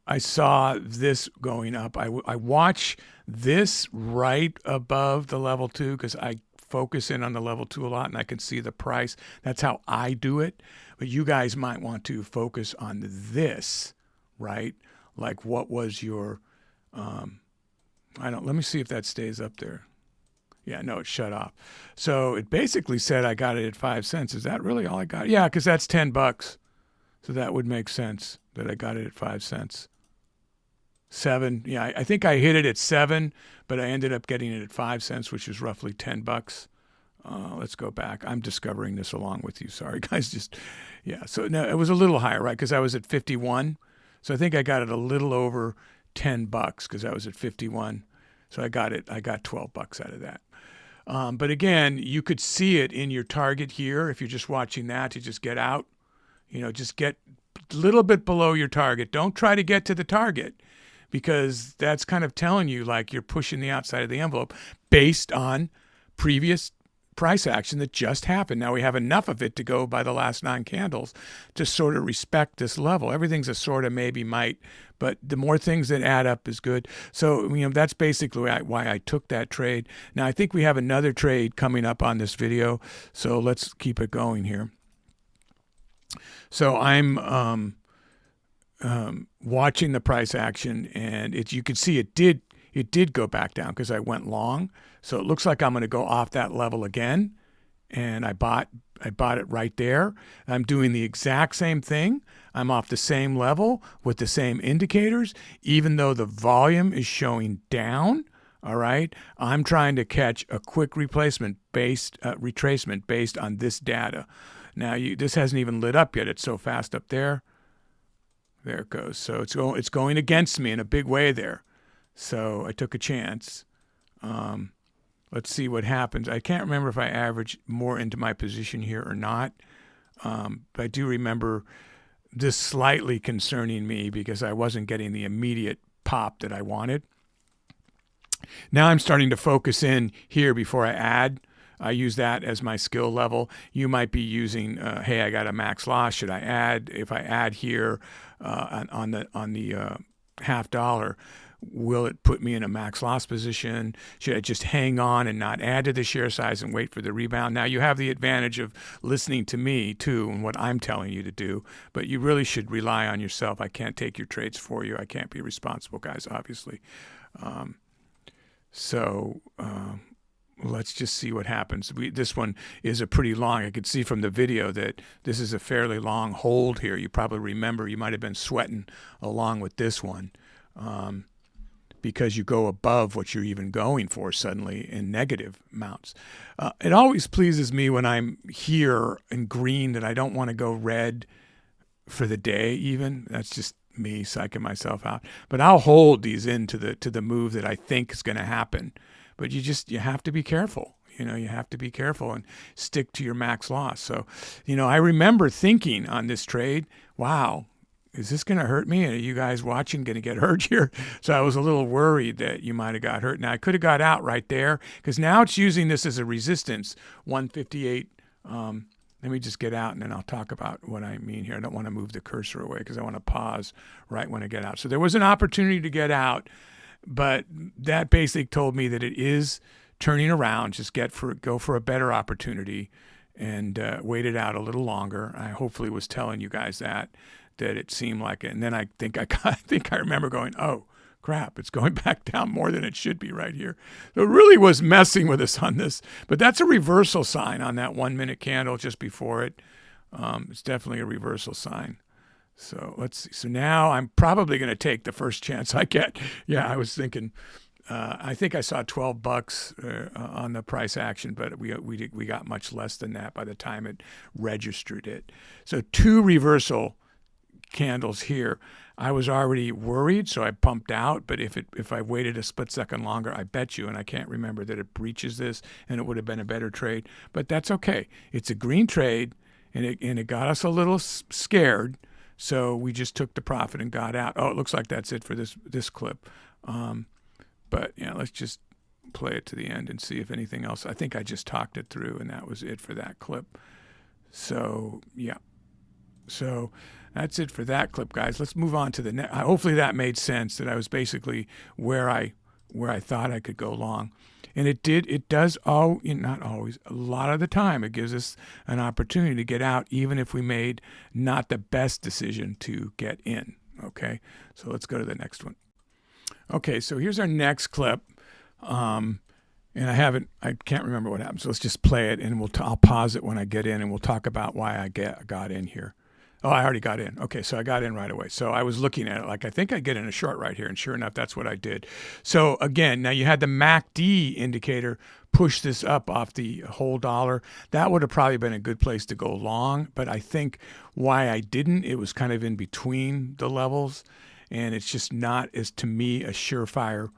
I saw this going up. I watch this right above the level 2 because I focus in on the level 2 a lot, and I can see the price. That's how I do it. But you guys might want to focus on this, right? Like, what was your... let me see if that stays up there. Yeah, no, it shut off. So it basically said I got it at 5 cents. Is that really all I got? Yeah, because that's $10. So that would make sense that I got it at 5 cents. 7. Yeah, I think I hit it at 7, but I ended up getting it at 5 cents, which is roughly $10. Let's go back. I'm discovering this along with you. Sorry, guys. Yeah. So no, it was a little higher, right? Because I was at 51. So I think I got it a little over $10 because I was at 51. So I got $12 out of that. But again, you could see it in your target here. If you're just watching that, to just get out, just get a little bit below your target. Don't try to get to the target, because that's kind of telling you like you're pushing the outside of the envelope based on previous price action that just happened. Now we have enough of it to go by the last 9 candles to sort of respect this level. Everything's a sort of, maybe, might, but the more things that add up is good. So, that's basically why I took that trade. Now I think we have another trade coming up on this video, so let's keep it going here. So I'm watching the price action, and you can see it did go back down because I went long. So it looks like I'm going to go off that level again, and I bought it right there. I'm doing the exact same thing. I'm off the same level with the same indicators, even though the volume is showing down. All right, I'm trying to catch a quick retracement based on this data. Now this hasn't even lit up yet. It's so fast up there. There it goes. So it's going against me in a big way there. So I took a chance. Let's see what happens. I can't remember if I averaged more into my position here or not. But I do remember this slightly concerning me because I wasn't getting the immediate pop that I wanted. Now I'm starting to focus in here before I add. I use that as my skill level. You might be using, hey, I got a max loss. Should I add? If I add here on the $0.50, will it put me in a max loss position? Should I just hang on and not add to the share size and wait for the rebound? Now you have the advantage of listening to me too and what I'm telling you to do, but you really should rely on yourself. I can't take your trades for you. I can't be responsible, guys, obviously. Let's just see what happens. This one is a pretty long. I could see from the video that this is a fairly long hold here. You probably remember you might have been sweating along with this one because you go above what you're even going for suddenly in negative amounts. It always pleases me when I'm here in green that I don't want to go red for the day even. That's just me psyching myself out. But I'll hold these into the move that I think is going to happen. But you have to be careful. You have to be careful and stick to your max loss. So, I remember thinking on this trade, wow, is this going to hurt me? Are you guys watching going to get hurt here? So I was a little worried that you might have got hurt. Now I could have got out right there because now it's using this as a resistance, 158. Let me just get out and then I'll talk about what I mean here. I don't want to move the cursor away because I want to pause right when I get out. So there was an opportunity to get out, but that basically told me that it is turning around, just go for a better opportunity, and wait it out a little longer. I hopefully was telling you guys that it seemed like it. And then I think I remember going, oh crap, it's going back down more than it should be right here. So it really was messing with us on this. But that's a reversal sign on that 1 minute candle just before it. It's definitely a reversal sign. So let's see. So now I'm probably going to take the first chance I get. Yeah, I was thinking. I think I saw $12 on the price action, but we got much less than that by the time it registered it. So 2 reversal candles here. I was already worried, so I pumped out. But if I waited a split second longer, I bet you, and I can't remember, that it breaches this, and it would have been a better trade. But that's okay. It's a green trade, and it got us a little scared. So we just took the profit and got out. Oh, it looks like that's it for this clip. But yeah, let's just play it to the end and see if anything else. I think I just talked it through, and that was it for that clip. So yeah. So that's it for that clip, guys. Let's move on to the next. Hopefully that made sense, that I was basically where I thought I could go long. And it did. It does not always. A lot of the time, it gives us an opportunity to get out, even if we made not the best decision to get in. Okay, so let's go to the next one. Okay, so here's our next clip. And I can't remember what happened. So let's just play it, and I'll pause it when I get in, and we'll talk about why I got in here. Oh, I already got in. Okay, so I got in right away. So I was looking at it like, I think I'd get in a short right here, and sure enough, that's what I did. So again, now you had the MACD indicator push this up off the whole dollar. That would have probably been a good place to go long, but I think why I didn't, it was kind of in between the levels, and it's just not, as to me, a surefire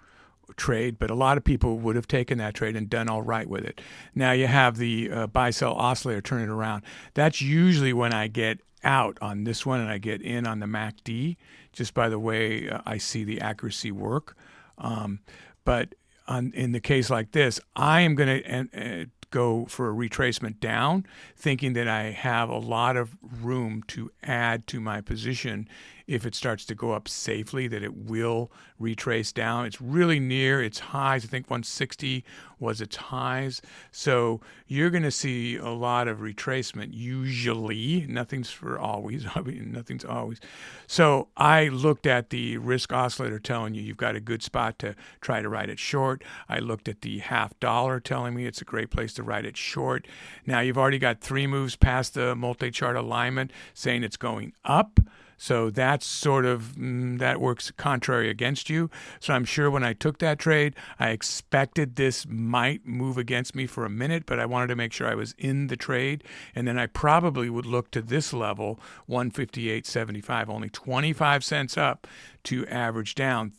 trade, but a lot of people would have taken that trade and done all right with it. Now you have the buy-sell oscillator turn it around. That's usually when I get out on this one and I get in on the MACD, just by the way I see the accuracy work. But in the case like this, I am going to go for a retracement down, thinking that I have a lot of room to add to my position if it starts to go up safely, that it will retrace down. It's really near its highs. I think 160 was its highs. So you're going to see a lot of retracement usually. Nothing's for always. I mean, nothing's always. So I looked at the risk oscillator telling you you've got a good spot to try to ride it short. I looked at the $0.50 telling me it's a great place to ride it short. Now you've already got 3 moves past the multi-chart alignment saying it's going up. So that's sort of, that works contrary against you. So I'm sure when I took that trade, I expected this might move against me for a minute, but I wanted to make sure I was in the trade. And then I probably would look to this level, 158.75, only 25 cents up to average down,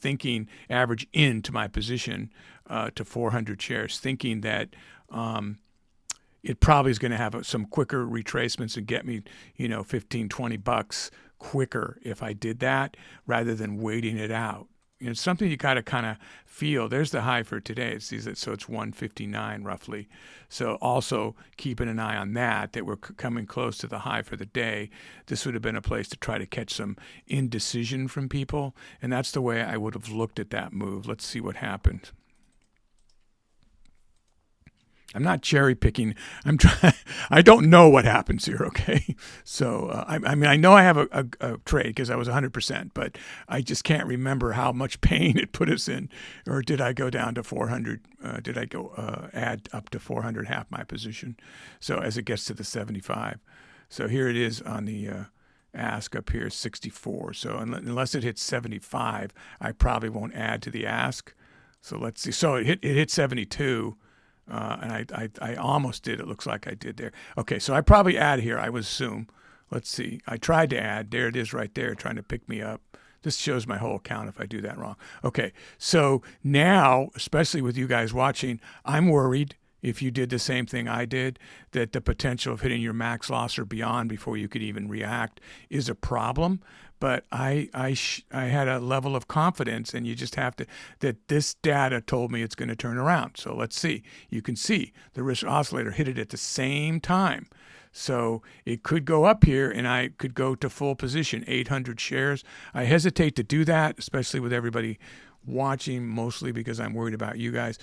average into my position to 400 shares, thinking that it probably is going to have some quicker retracements and get me, $15-20 quicker if I did that rather than waiting it out. It's something you got to kind of feel. There's the high for today. So it's 159 roughly. So also keeping an eye on that we're coming close to the high for the day. This would have been a place to try to catch some indecision from people. And that's the way I would have looked at that move. Let's see what happened. I'm not cherry picking. I don't know what happens here. Okay. So, I mean, I know I have a trade because I was 100%, but I just can't remember how much pain it put us in, or did I go down to 400? Did I go add up to 400, half my position? So as it gets to the 75. So here it is on the ask up here, 64. So unless it hits 75, I probably won't add to the ask. So let's see. So it hit 72. And I almost did. It looks like I did there. Okay, so I probably add here, I would assume. Let's see. I tried to add. There it is right there, trying to pick me up. This shows my whole account if I do that wrong. Okay, so now, especially with you guys watching, I'm worried, if you did the same thing I did, that the potential of hitting your max loss or beyond before you could even react is a problem. But I had a level of confidence, and you just have to, that this data told me it's going to turn around. So let's see. You can see the risk oscillator hit it at the same time. So it could go up here, and I could go to full position, 800 shares. I hesitate to do that, especially with everybody watching, mostly because I'm worried about you guys.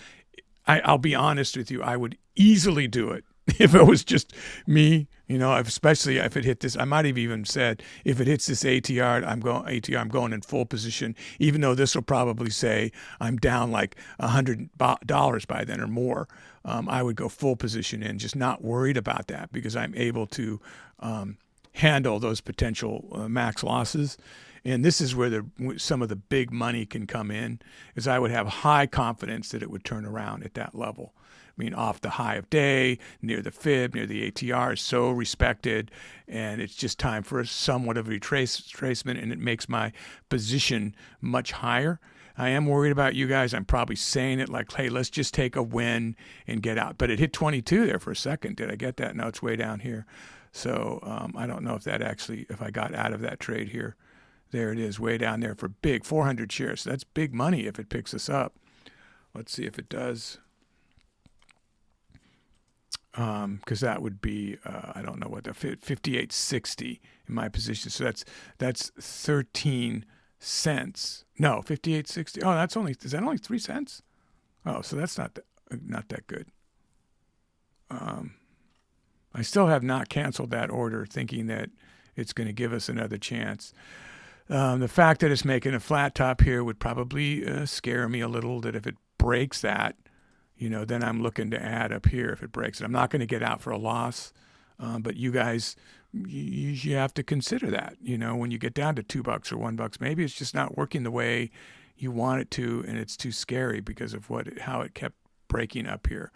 I'll be honest with you, I would easily do it if it was just me, especially if it hit this. I might have even said, if it hits this ATR, I'm going in full position, even though this will probably say I'm down like $100 by then or more. I would go full position in, just not worried about that, because I'm able to handle those potential max losses. And this is where some of the big money can come in, is I would have high confidence that it would turn around at that level. I mean, off the high of day, near the fib, near the ATR, is so respected, and it's just time for somewhat of a retracement, and it makes my position much higher. I am worried about you guys. I'm probably saying it like, hey, let's just take a win and get out. But it hit 22 there for a second. Did I get that? No, it's way down here. So I don't know if I got out of that trade here. There it is, way down there for big 400 shares. So that's big money if it picks us up. Let's see if it does. Because that would be, I don't know what, the 58.60 in my position. So that's 13 cents. No, 58.60. Oh, is that only 3 cents? Oh, so that's not that good. I still have not canceled that order, thinking that it's going to give us another chance. The fact that it's making a flat top here would probably scare me a little, that if it breaks that, then I'm looking to add up here if it breaks it. I'm not going to get out for a loss, but you guys, you have to consider that, when you get down to $2 or $1, maybe it's just not working the way you want it to, and it's too scary because of how it kept breaking up here.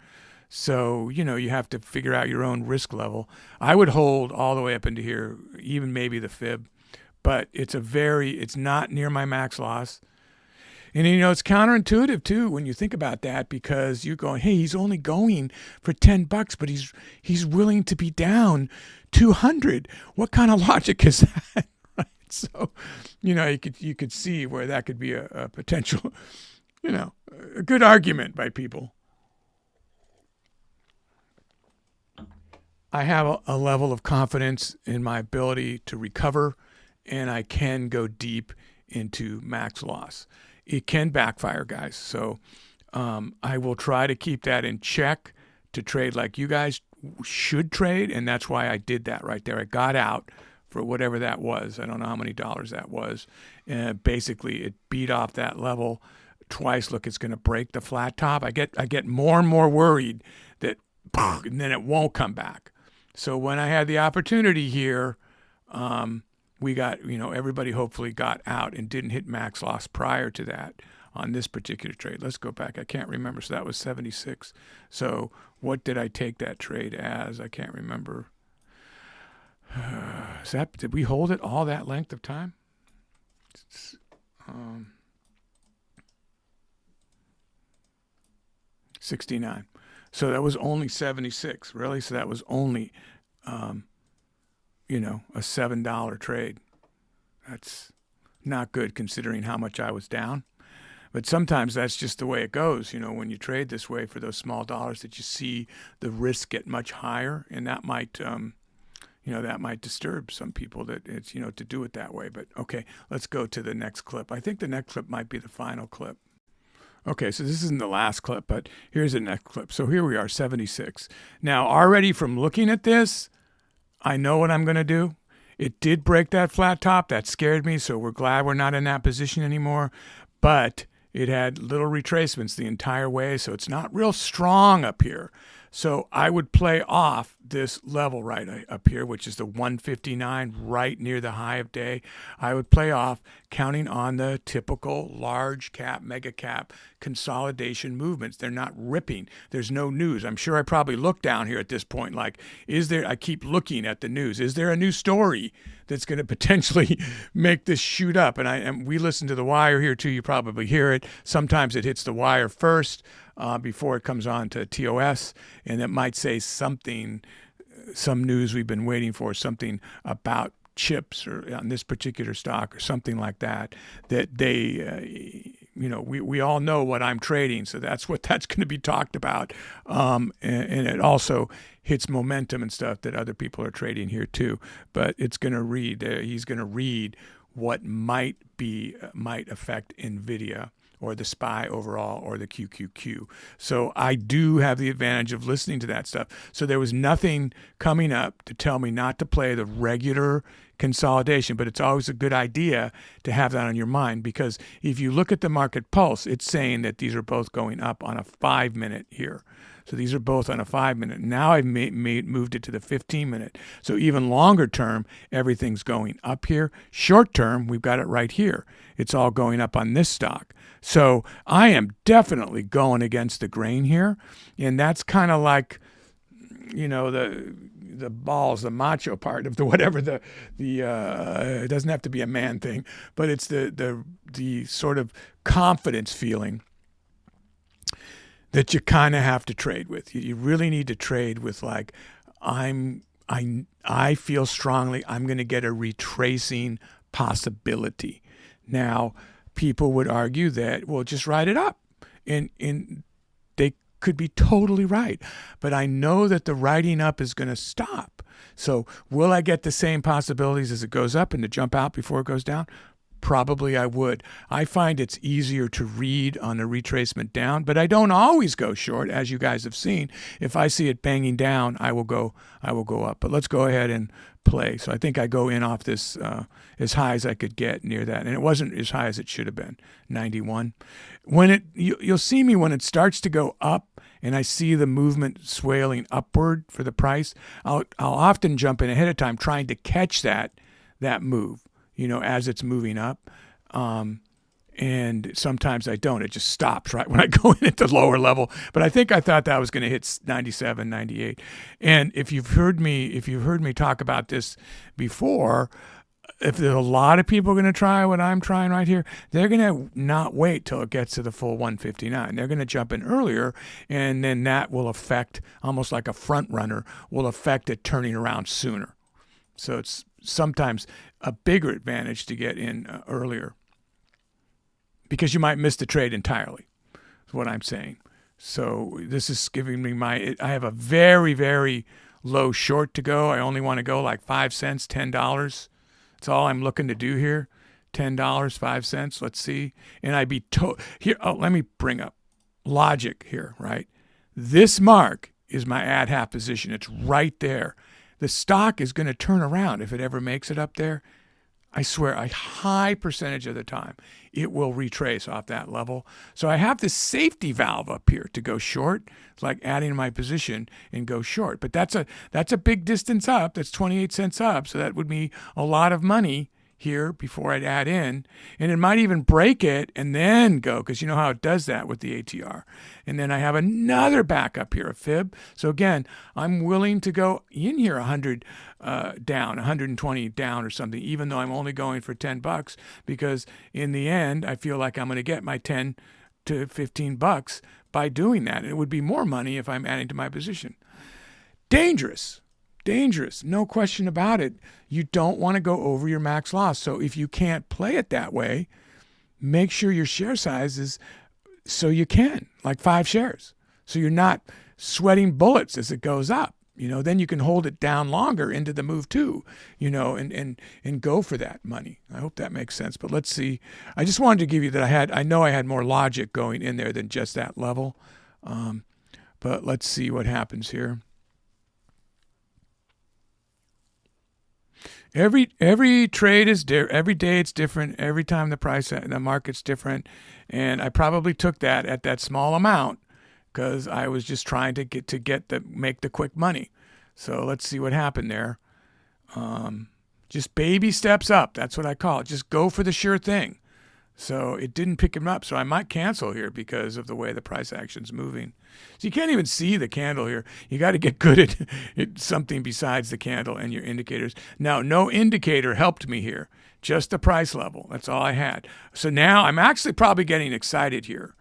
So, you have to figure out your own risk level. I would hold all the way up into here, even maybe the fib, but it's not near my max loss. And, it's counterintuitive, too, when you think about that, because you're going, hey, he's only going for $10, but he's willing to be down 200. What kind of logic is that? Right? So, you could see where that could be a potential, a good argument by people. I have a level of confidence in my ability to recover, and I can go deep into max loss. It can backfire, guys. So I will try to keep that in check to trade like you guys should trade, and that's why I did that right there. I got out for whatever that was. I don't know how many dollars that was. Basically, it beat off that level twice. Look, it's going to break the flat top. I get more and more worried that, and then it won't come back. So when I had the opportunity here, we got, everybody hopefully got out and didn't hit max loss prior to that on this particular trade. Let's go back. I can't remember. So that was 76. So what did I take that trade as? I can't remember. Did we hold it all that length of time? 69. So that was only 76, really? So that was only, a $7 trade. That's not good considering how much I was down. But sometimes that's just the way it goes, when you trade this way for those small dollars, that you see the risk get much higher, and that might, that might disturb some people, that it's, to do it that way. But okay, let's go to the next clip. I think the next clip might be the final clip. Okay, so this isn't the last clip, but here's the next clip. So here we are, 76. Now, already from looking at this, I know what I'm going to do. It did break that flat top. That scared me, so we're glad we're not in that position anymore. But it had little retracements the entire way, so it's not real strong up here. So I would play off this level right up here, which is the 159, right near the high of day. I would play off counting on the typical large cap, mega cap consolidation movements. They're not ripping. There's no news. I'm sure I probably look down here at this point like, I keep looking at the news. Is there a new story that's going to potentially make this shoot up? And we listen to the wire here too. You probably hear it. Sometimes it hits the wire first before it comes on to TOS, and it might say something, some news we've been waiting for, something about chips or on this particular stock or something like that, that they, we all know what I'm trading. So that's going to be talked about. And it also hits momentum and stuff that other people are trading here too. But it's going to read, he's going to read what might affect NVIDIA or the SPY overall or the QQQ. So I do have the advantage of listening to that stuff. So there was nothing coming up to tell me not to play the regular consolidation, but it's always a good idea to have that on your mind, because if you look at the market pulse, it's saying that these are both going up on a 5-minute here. So these are both on a 5-minute. Now I've moved it to the 15-minute. So even longer term, everything's going up here. Short term, we've got it right here. It's all going up on this stock. So I am definitely going against the grain here. And that's kind of like, you know, the balls, the macho part of the whatever it doesn't have to be a man thing, but it's the sort of confidence feeling that you kind of have to trade with. You really need to trade with, like, I feel strongly I'm going to get a retracing possibility. Now, people would argue that, well, just write it up, and they could be totally right, but I know that the writing up is going to stop. So will I get the same possibilities as it goes up and to jump out before it goes down? Probably I would. I find it's easier to read on a retracement down, but I don't always go short, as you guys have seen. If I see it banging down, I will go up. But let's go ahead and play. So I think I go in off this as high as I could get near that, and it wasn't as high as it should have been, 91. When you'll see me when it starts to go up, and I see the movement swailing upward for the price, I'll often jump in ahead of time trying to catch that move, you know, as it's moving up. And sometimes I don't. It just stops right when I go in at the lower level. But I thought that was going to hit 97, 98. And if you've heard me talk about this before, if there's a lot of people going to try what I'm trying right here, they're going to not wait till it gets to the full 159. They're going to jump in earlier, and then that will affect, almost like a front runner, will affect it turning around sooner. So it's sometimes a bigger advantage to get in earlier, because you might miss the trade entirely, is what I'm saying. So this is giving me I have a very, very low short to go. I only want to go like 5 cents, $10. That's all I'm looking to do here. $10, 5 cents. Let's see. And I'd be here. Oh, let me bring up logic here, right? This mark is my add half position. It's right there. The stock is going to turn around if it ever makes it up there. I swear, a high percentage of the time, it will retrace off that level. So I have this safety valve up here to go short. It's like adding my position and go short. But that's a big distance up. That's 28 cents up. So that would be a lot of money here before I'd add in. And it might even break it and then go, because you know how it does that with the ATR. And then I have another backup here, a fib. So again, I'm willing to go in here 100 down, 120 down or something, even though I'm only going for $10, because in the end, I feel like I'm going to get my 10 to 15 bucks by doing that. And it would be more money if I'm adding to my position. Dangerous, no question about it. You don't want to go over your max loss. So if you can't play it that way, make sure your share size is so you can, like 5 shares. So you're not sweating bullets as it goes up. You know, then you can hold it down longer into the move too, you know, and go for that money. I hope that makes sense. But let's see. I just wanted to give you that I know I had more logic going in there than just that level. But let's see what happens here. Every trade is different. Every day it's different. Every time the market's different. And I probably took that at that small amount because I was just trying to make the quick money. So let's see what happened there. Just baby steps up. That's what I call it. Just go for the sure thing. So it didn't pick him up. So I might cancel here because of the way the price action's moving. So you can't even see the candle here. You got to get good at something besides the candle and your indicators. Now, no indicator helped me here. Just the price level. That's all I had. So now I'm actually probably getting excited here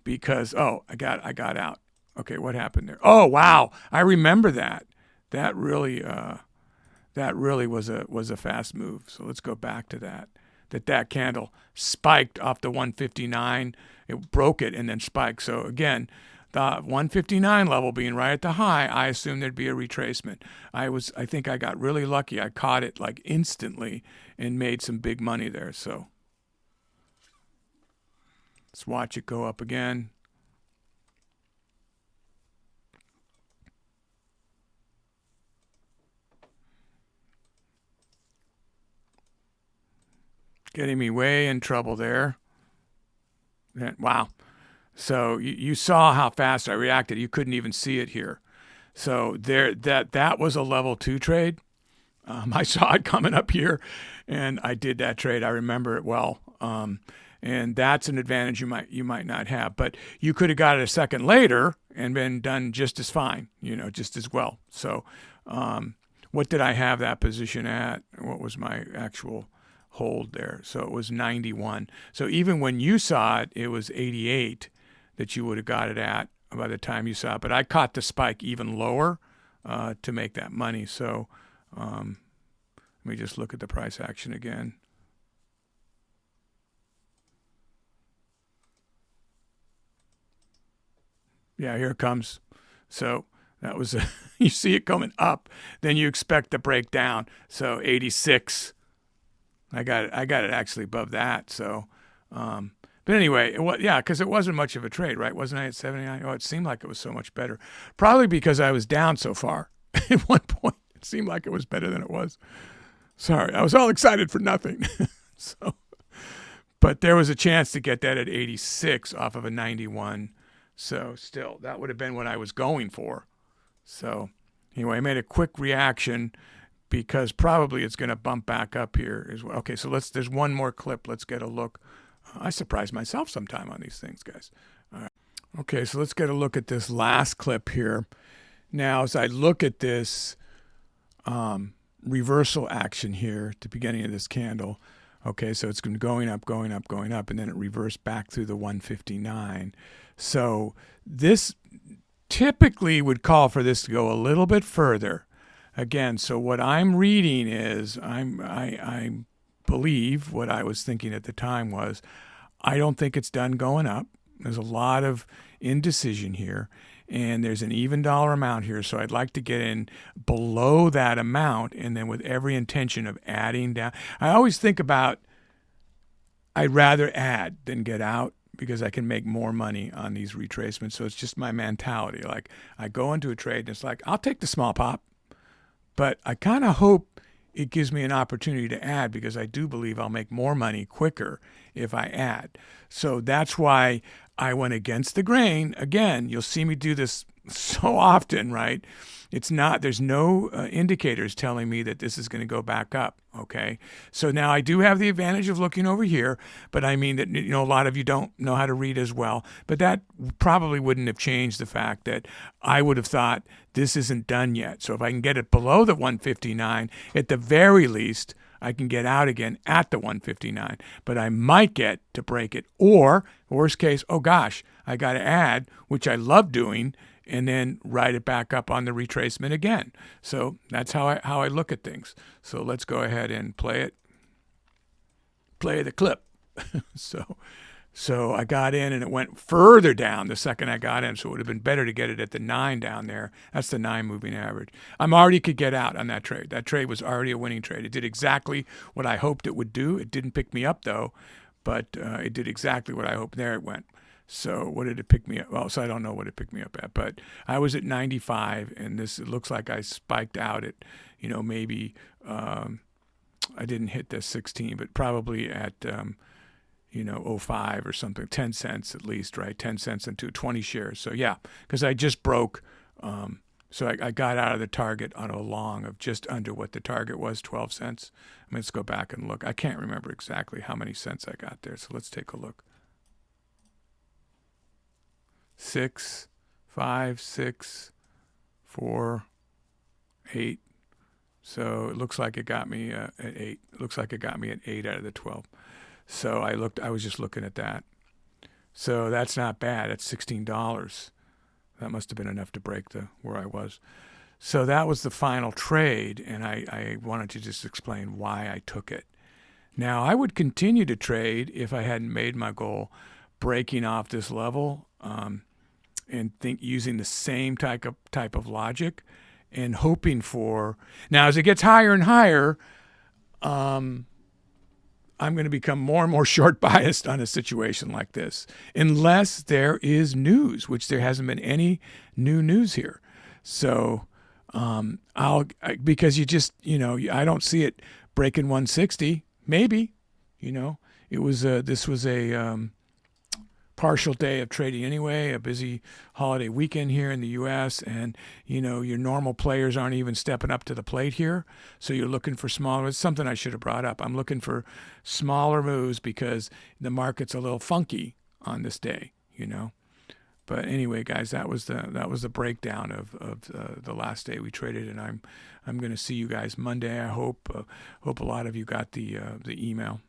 because, I got out. Okay, what happened there? Oh, wow. I remember that. That really was a fast move. So let's go back to that. That candle spiked off the 159. It broke it and then spiked. So again, the 159 level being right at the high, I assumed there'd be a retracement. I think I got really lucky. I caught it like instantly and made some big money there. So Let's watch it go up again. Getting me way in trouble there. And, wow. So you saw how fast I reacted. You couldn't even see it here. So that was a level 2 trade. I saw it coming up here, and I did that trade. I remember it well. And that's an advantage you might not have. But you could have got it a second later and been done just as fine, just as well. So what did I have that position at? What was my actual hold there? So it was 91. So even when you saw it, it was 88 that you would have got it at by the time you saw it. But I caught the spike even lower to make that money. So let me just look at the price action again. Yeah, here it comes. So that was you see it coming up, then you expect to break down. So 86. I got it actually above that. So, but anyway, because it wasn't much of a trade, right? Wasn't I at 79? Oh, it seemed like it was so much better. Probably because I was down so far. At one point, it seemed like it was better than it was. Sorry, I was all excited for nothing. So, but there was a chance to get that at 86 off of a 91. So still, that would have been what I was going for. So anyway, I made a quick reaction because probably it's going to bump back up here as well. Okay, so there's one more clip. Let's get a look. I surprise myself sometime on these things, guys. All right. Okay, so let's get a look at this last clip here. Now, as I look at this reversal action here at the beginning of this candle, okay, so it's going up, going up, going up, and then it reversed back through the 159. So this typically would call for this to go a little bit further. Again, so what I'm reading is I believe what I was thinking at the time was I don't think it's done going up. There's a lot of indecision here, and there's an even dollar amount here. So I'd like to get in below that amount, and then with every intention of adding down. I always think about I'd rather add than get out because I can make more money on these retracements. So it's just my mentality. Like I go into a trade and it's like, I'll take the small pop, but I kind of hope it gives me an opportunity to add because I do believe I'll make more money quicker if I add. So that's why I went against the grain. Again, you'll see me do this so often, right? There's no indicators telling me that this is going to go back up, okay? So now I do have the advantage of looking over here, but I mean that, a lot of you don't know how to read as well, but that probably wouldn't have changed the fact that I would have thought this isn't done yet. So if I can get it below the 159, at the very least, I can get out again at the 159, but I might get to break it. Or, worst case, oh gosh, I got to add, which I love doing, and then ride it back up on the retracement again. So that's how I look at things. So let's go ahead and play the clip. So I got in and it went further down the second I got in. So it would have been better to get it at the 9 down there. That's the 9 moving average. I'm already could get out on that trade. That trade was already a winning trade. It did exactly what I hoped it would do. It didn't pick me up though, but it did exactly what I hoped. There it went. So what did it pick me up? Well, so I don't know what it picked me up at, but I was at 95, and it looks like I spiked out at, maybe I didn't hit the 16, but probably at 05 or something, 10 cents at least, right? 10 cents into 20 shares. So yeah, because I just broke. So I got out of the target on a long of just under what the target was, 12 cents. Let's go back and look. I can't remember exactly how many cents I got there. So let's take a look. 6, 5, 6, 4, 8. So it looks like it got me at 8. It looks like it got me at 8 out of the 12. So I was just looking at that. So that's not bad. That's $16. That must have been enough to break where I was. So that was the final trade, and I wanted to just explain why I took it. Now, I would continue to trade if I hadn't made my goal breaking off this level, and using the same type of logic and hoping for. Now, as it gets higher and higher, I'm going to become more and more short biased on a situation like this, unless there is news, which there hasn't been any new news here. So because I don't see it breaking 160. Maybe, this was a partial day of trading anyway, a busy holiday weekend here in the U.S., and your normal players aren't even stepping up to the plate here, so you're looking for smaller. It's something I should have brought up. I'm looking for smaller moves because the market's a little funky on this day, But anyway, guys, that was the breakdown of the last day we traded, and I'm going to see you guys Monday. I hope a lot of you got the email.